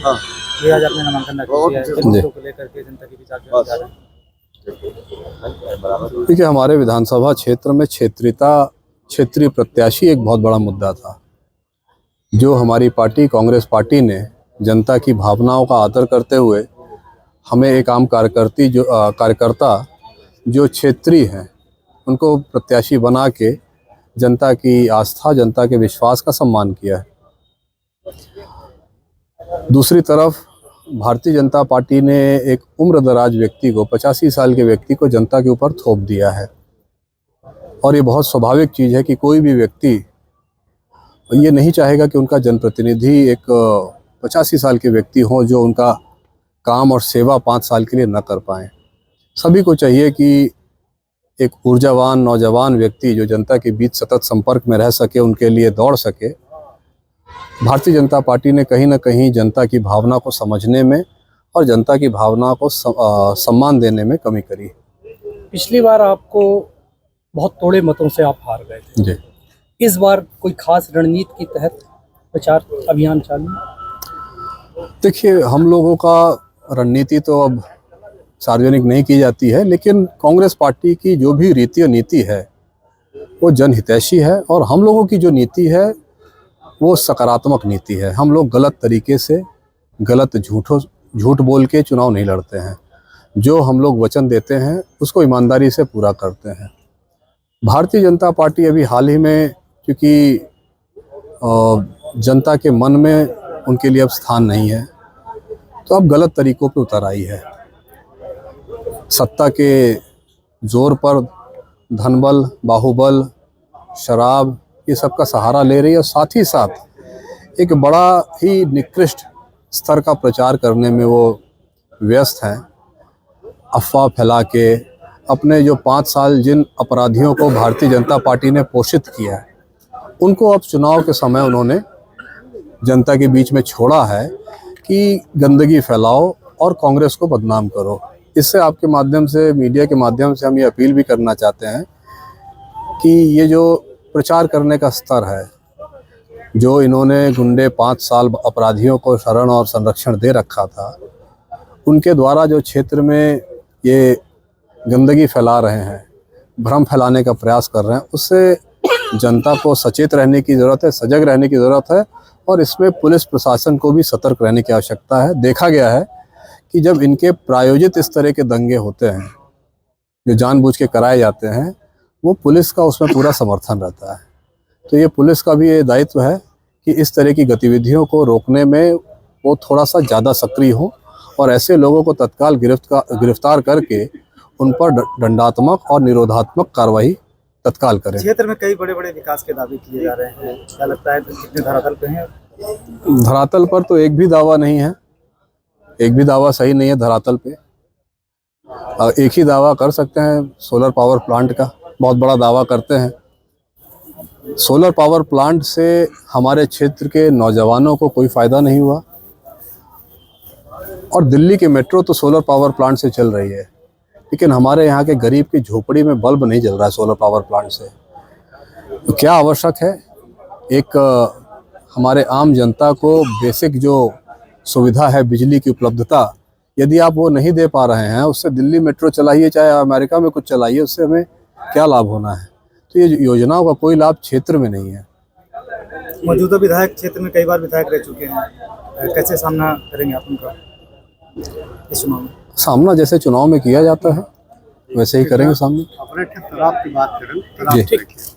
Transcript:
हाँ। ये आज आपने नामांकन दाखिल किया है, किन मुद्दों को लेकर के जनता के विचार जाने जा रहे हैं? देखिए, हमारे विधानसभा क्षेत्र में क्षेत्रीय प्रत्याशी एक बहुत बड़ा मुद्दा था। जो हमारी पार्टी कांग्रेस पार्टी ने जनता की भावनाओं का आदर करते हुए हमें एक आम कार्यकर्ता जो क्षेत्रीय हैं उनको प्रत्याशी बना के जनता की आस्था, जनता के विश्वास का सम्मान किया है। दूसरी तरफ भारतीय जनता पार्टी ने एक उम्रदराज व्यक्ति को, 85 साल के व्यक्ति को जनता के ऊपर थोप दिया है। और ये बहुत स्वाभाविक चीज़ है कि कोई भी व्यक्ति ये नहीं चाहेगा कि उनका जनप्रतिनिधि एक 85 साल के व्यक्ति हो जो उनका काम और सेवा 5 साल के लिए न कर पाएँ। सभी को चाहिए कि एक ऊर्जावान नौजवान व्यक्ति जो जनता के बीच सतत संपर्क में रह सके, उनके लिए दौड़ सके। भारतीय जनता पार्टी ने कहीं ना कहीं जनता की भावना को समझने में और जनता की भावना को सम्मान देने में कमी करी। पिछली बार आपको बहुत थोड़े मतों से आप हार गए थे जी। इस बार कोई खास रणनीति के तहत प्रचार अभियान चालू? देखिए, हम लोगों का रणनीति तो अब सार्वजनिक नहीं की जाती है, लेकिन कांग्रेस पार्टी की जो भी रीति और नीति है वो जनहितैषी है और हम लोगों की जो नीति है वो सकारात्मक नीति है। हम लोग गलत तरीके से झूठ बोल के चुनाव नहीं लड़ते हैं। जो हम लोग वचन देते हैं उसको ईमानदारी से पूरा करते हैं। भारतीय जनता पार्टी अभी हाल ही में, क्योंकि जनता के मन में उनके लिए अब स्थान नहीं है, तो अब गलत तरीकों पे उतर आई है। सत्ता के जोर पर धनबल, बाहुबल, शराब, ये सब का सहारा ले रही है और साथ ही साथ एक बड़ा ही निकृष्ट स्तर का प्रचार करने में वो व्यस्त हैं। अफवाह फैला के अपने जो 5 साल जिन अपराधियों को भारतीय जनता पार्टी ने पोषित किया है, उनको अब चुनाव के समय उन्होंने जनता के बीच में छोड़ा है कि गंदगी फैलाओ और कांग्रेस को बदनाम करो। इससे आपके माध्यम से, मीडिया के माध्यम से हम ये अपील भी करना चाहते हैं कि ये जो प्रचार करने का स्तर है, जो इन्होंने गुंडे 5 साल अपराधियों को शरण और संरक्षण दे रखा था, उनके द्वारा जो क्षेत्र में ये गंदगी फैला रहे हैं, भ्रम फैलाने का प्रयास कर रहे हैं, उससे जनता को सचेत रहने की ज़रूरत है, सजग रहने की ज़रूरत है और इसमें पुलिस प्रशासन को भी सतर्क रहने की आवश्यकता है। देखा गया है कि जब इनके प्रायोजित इस तरह के दंगे होते हैं जो जानबूझ के कराए जाते हैं, वो पुलिस का उसमें पूरा समर्थन रहता है। तो ये पुलिस का भी ये दायित्व है कि इस तरह की गतिविधियों को रोकने में वो थोड़ा सा ज़्यादा सक्रिय हो और ऐसे लोगों को तत्काल गिरफ्तार करके उन पर दंडात्मक और निरोधात्मक कार्रवाई तत्काल करें। क्षेत्र में कई बड़े बड़े विकास के दावे किए जा रहे हैं, क्या लगता है कितने धरातल पे हैं? धरातल पर तो एक भी दावा नहीं है, एक भी दावा सही नहीं है धरातल पे। एक ही दावा कर सकते हैं सोलर पावर प्लांट का, बहुत बड़ा दावा करते हैं। सोलर पावर प्लांट से हमारे क्षेत्र के नौजवानों को कोई फ़ायदा नहीं हुआ और दिल्ली की मेट्रो तो सोलर पावर प्लांट से चल रही है, लेकिन हमारे यहाँ के गरीब की झोपड़ी में बल्ब नहीं जल रहा है सोलर पावर प्लांट से। तो क्या आवश्यक है? एक हमारे आम जनता को बेसिक जो सुविधा है, बिजली की उपलब्धता, यदि आप वो नहीं दे पा रहे हैं, उससे दिल्ली मेट्रो चलाइए, चाहे अमेरिका में कुछ चलाइए, उससे हमें क्या लाभ होना है? तो ये योजनाओं का कोई लाभ क्षेत्र में नहीं है। मौजूदा विधायक क्षेत्र में कई बार विधायक रह चुके हैं, कैसे सामना करेंगे आप उनका इस चुनाव में? सामना जैसे चुनाव में किया जाता है वैसे ही करेंगे सामने। अपने की बात करें।